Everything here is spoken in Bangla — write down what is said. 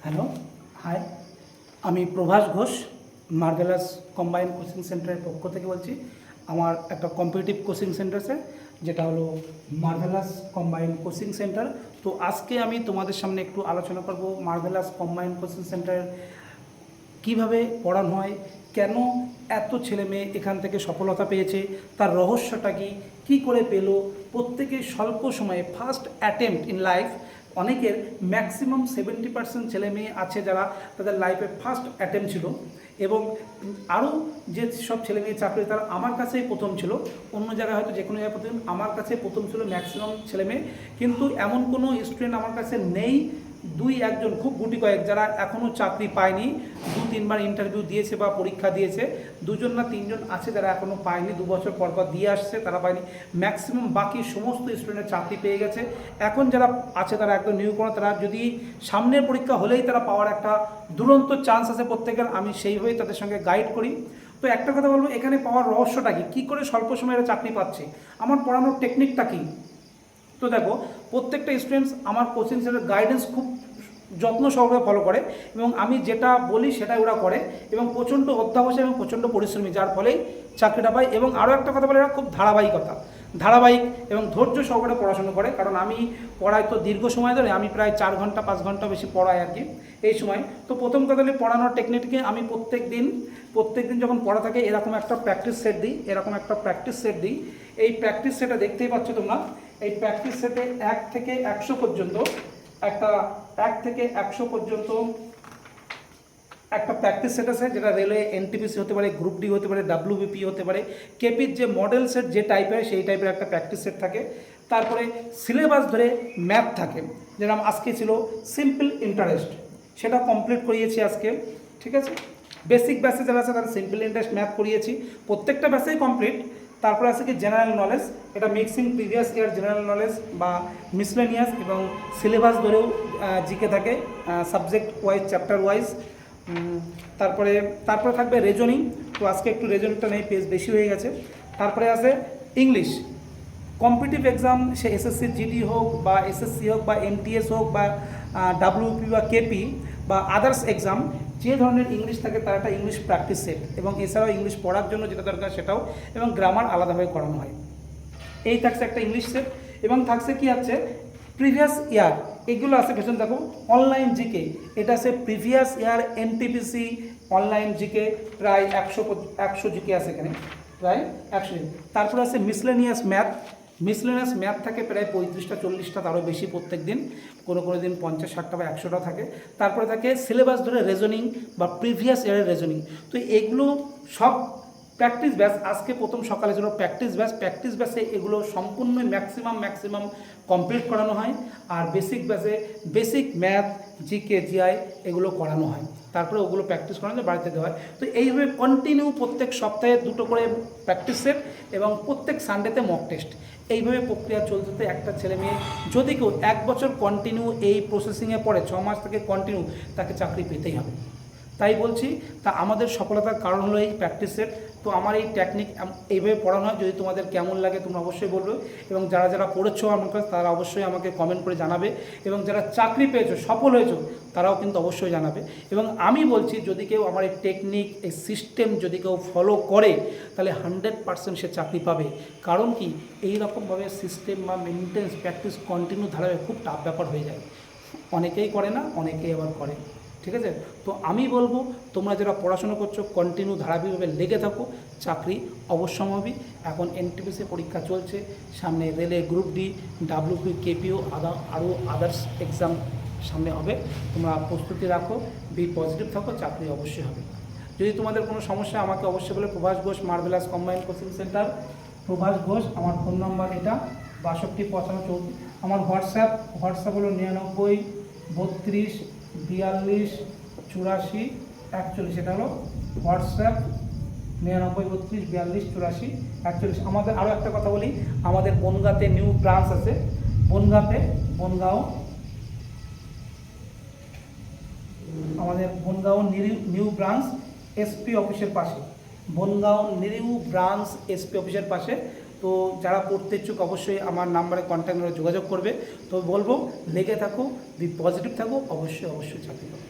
হ্যালো, হাই, আমি Prabhas Ghosh marvellous combined coaching সেন্টারের পক্ষ থেকে বলছি। আমার একটা কম্পিটিটিভ কোচিং সেন্টার আছে, যেটা হলো মার্ভেলাস কম্বাইন্ড কোচিং সেন্টার। তো আজকে আমি তোমাদের সামনে একটু আলোচনা করব মার্ভেলাস কম্বাইন্ড কোচিং সেন্টারের কিভাবে পড়ানো হয়, কেন এত ছেলে মেয়ে এখান থেকে সফলতা পেয়েছে, তার রহস্যটা কী করে পেলো। প্রত্যেকে স্বল্প সময়ে ফার্স্ট অ্যাটেম্পট ইন লাইফ, অনেকের ম্যাক্সিমাম 70% ছেলে মেয়ে আছে যারা তাদের লাইফে ফার্স্ট অ্যাটেম্পট ছিল, এবং আরও যে সব ছেলে মেয়ে চাকরি তারা আমার কাছেই প্রথম ছিল। অন্য জায়গায় হয়তো যে কোনো জায়গায় প্রথম, আমার কাছে প্রথম ছিল ম্যাক্সিমাম ছেলে মেয়ে। কিন্তু এমন কোনো স্টুডেন্ট আমার কাছে নেই, দুই একজন খুব গুটি কয়েক যারা এখনও চাকরি পায়নি, 2-3বার ইন্টারভিউ দিয়েছে বা পরীক্ষা দিয়েছে, 2জন না 3জন আছে যারা এখনও পায়নি, 2 বছর পর পর দিয়ে আসছে তারা পায়নি। ম্যাক্সিমাম বাকি সমস্ত স্টুডেন্টের চাকরি পেয়ে গেছে। এখন যারা আছে তারা একদম নিউ কোনো, তারা যদি সামনের পরীক্ষা হলেই তারা পাওয়ার একটা দুরন্ত চান্স আছে প্রত্যেকের, আমি সেইভাবেই তাদের সঙ্গে গাইড করি। তো একটা কথা বলবো, এখানে পাওয়ার রহস্যটা কী করে স্বল্প সময়ে এরা চাকরি পাচ্ছে, আমার পড়ানোর টেকনিকটা কী। তো দেখো, প্রত্যেকটা স্টুডেন্টস আমার কোচিং সেন্টার গাইডেন্স খুব যত্ন সহকারে ফলো করে, এবং আমি যেটা বলি সেটাই ওরা করে, এবং প্রচণ্ড অধ্যাবসায় এবং প্রচণ্ড পরিশ্রমী, যার ফলেই চাকরিটা পায়। এবং আরও একটা কথা বলে, এরা খুব ধারাবাহিক এবং ধৈর্য সহকারে পড়াশুনো করে। কারণ আমি পড়াই তো দীর্ঘ সময় ধরে, আমি প্রায় 4 ঘন্টা 5 ঘন্টা বেশি পড়াই আর কি এই সময়। তো প্রথম কথা হলে পড়ানোর টেকনিককে আমি প্রত্যেক দিন যখন পড়া থাকে এরকম একটা প্র্যাকটিস সেট দিই। এই প্র্যাকটিস সেটটা দেখতেই পাচ্ছ তোমরা। এই প্র্যাকটিস সেটে 1 থেকে 100 পর্যন্ত একটা প্র্যাকটিস সেট আছে, যেটা রেলওয়ে এনটিপিসি হতে পারে, গ্রুপ ডি হতে পারে, ডাব্লিউবিপি হতে পারে, কেপির যে মডেল সেট যে টাইপের সেই টাইপের একটা প্র্যাকটিস সেট থাকে। তারপরে সিলেবাস ধরে ম্যাথ থাকে, যেরকম আজকে ছিল সিম্পল ইন্টারেস্ট, সেটা কমপ্লিট করিয়েছি আজকে, ঠিক আছে। বেসিক ব্যাসে যারা আছে তারা সিম্পল ইন্টারেস্ট ম্যাথ করিয়েছি, প্রত্যেকটা ব্যাসেই কমপ্লিট। তারপরে আছে কি জেনারেল নলেজ, এটা mixing previous year general knowledge বা মিসলেনিয়াস, এবং সিলেবাস ধরেও জিকে থাকে, সাবজেক্ট ওয়াইজ, চ্যাপ্টার ওয়াইজ। তারপরে থাকবে রেজনিং, তো আজকে একটু রেজনিংটা নেই, পেজ বেশি হয়ে গেছে। তারপরে আছে ইংলিশ, কম্পিটিটিভ এক্সাম, সে এসএসসি জিডি হোক বা এসএসসি হোক বা এমটিএস হোক বা ডাব্লিউপি বা কেপি বা আদার্স এক্সাম, যে ধরনের ইংলিশ থাকে তার একটা ইংলিশ প্র্যাকটিস সেট, এবং এছাড়াও ইংলিশ পড়ার জন্য যেটা দরকার সেটাও, এবং গ্রামার আলাদাভাবে করানো হয়। এই থাকছে একটা ইংলিশ সেট, এবং থাকছে কি আছে প্রিভিয়াস ইয়ার, এগুলো আছে পেছনে দেখো। অনলাইন জিকে, এটা আছে previous year NTPC online GK, প্রায় 100 জিকে আছে এখানে, প্রায় 100। তারপরে আছে মিসলেনিয়াস ম্যাথ থাকে প্রায় 35টা 40টা, তারও বেশি প্রত্যেক দিন, কোনো দিন 50-60টা বা 100টা থাকে। তারপরে থাকে সিলেবাস ধরে রেজনিং বা প্রিভিয়াস ইয়ারের রেজনিং। তো এগুলো সব প্র্যাকটিস ব্যাচ, আজকে প্রথম সকালে ছিল প্র্যাকটিস ব্যাচে এগুলো সম্পূর্ণ ম্যাক্সিমাম কমপ্লিট করানো হয়। আর বেসিক ব্যাচে বেসিক ম্যাথ, জিকে, জিআই এগুলো করানো হয়, তারপরে ওগুলো প্র্যাকটিস করানো যায়, বাড়িতে দেওয়া হয়। তো এইভাবে কন্টিনিউ প্রত্যেক সপ্তাহে 2টো করে প্র্যাকটিস সেট, এবং প্রত্যেক সানডেতে মক টেস্ট, এইভাবে প্রক্রিয়া চলতে একটা ছেলে মেয়ে যদি কেউ 1 বছর কন্টিনিউ এই প্রসেসিংয়ে পড়ে, 6 মাস থেকে কন্টিনিউ, তাকে চাকরি পেতেই হবে। তাই বলছি, তা আমাদের সফলতার কারণ হলো এই প্র্যাকটিস সেট। তো আমার এই টেকনিক এইভাবে পড়ানো হয়, যদি তোমাদের কেমন লাগে তোমরা অবশ্যই বলবে, এবং যারা পড়েছো আমার কাছে তারা অবশ্যই আমাকে কমেন্ট করে জানাবে, এবং যারা চাকরি পেয়েছো, সফল হয়েছো, তারাও কিন্তু অবশ্যই জানাবে। এবং আমি বলছি, যদি কেউ আমার এই টেকনিক, এই সিস্টেম যদি কেউ ফলো করে, তাহলে 100% সে চাকরি পাবে। কারণ কি, এই রকমভাবে সিস্টেম বা মেনটেন্স প্র্যাকটিস কন্টিনিউ ধারাবাহিক খুব টাফ ব্যাপার হয়ে যায়, অনেকেই করে না, অনেকেই আবার করে, ঠিক আছে। তো আমি বলবো, তোমরা যারা পড়াশোনা করছো কন্টিনিউ ধারাবাহিকভাবে লেগে থাকো, চাকরি অবশ্যম্ভাবী। এখন এনটিপিসি পরীক্ষা চলছে, সামনে রেলে গ্রুপ ডি, ডাব্লিউপি, কেপিও, আরও আদার্স এক্সাম সামনে হবে, তোমরা প্রস্তুতি রাখো, বি পজিটিভ থাকো, চাকরি অবশ্যই হবে। যদি তোমাদের কোনো সমস্যা আমাকে অবশ্যই বলে। Prabhas Ghosh, marvellous combined coaching centre, Prabhas Ghosh, আমার ফোন নাম্বার এটা 625534। আমার হোয়াটসঅ্যাপ হলো 99 32 42 84 41, এটা হলো হোয়াটসঅ্যাপ, 99 32 42 84 41। আমাদের আরও একটা কথা বলি, আমাদের বনগাঁতে নিউ ব্রাঞ্চ আছে, আমাদের বনগাঁও নিউ ব্রাঞ্চ এসপি অফিসের পাশে, তো যারা পড়তে ইচ্ছুক অবশ্যই আমার নাম্বারে কন্ট্যাক্ট করে যোগাযোগ করবে। তো বলবো লেগে থাকো, পজিটিভ থাকো, অবশ্যই অবশ্যই চাকরি করো।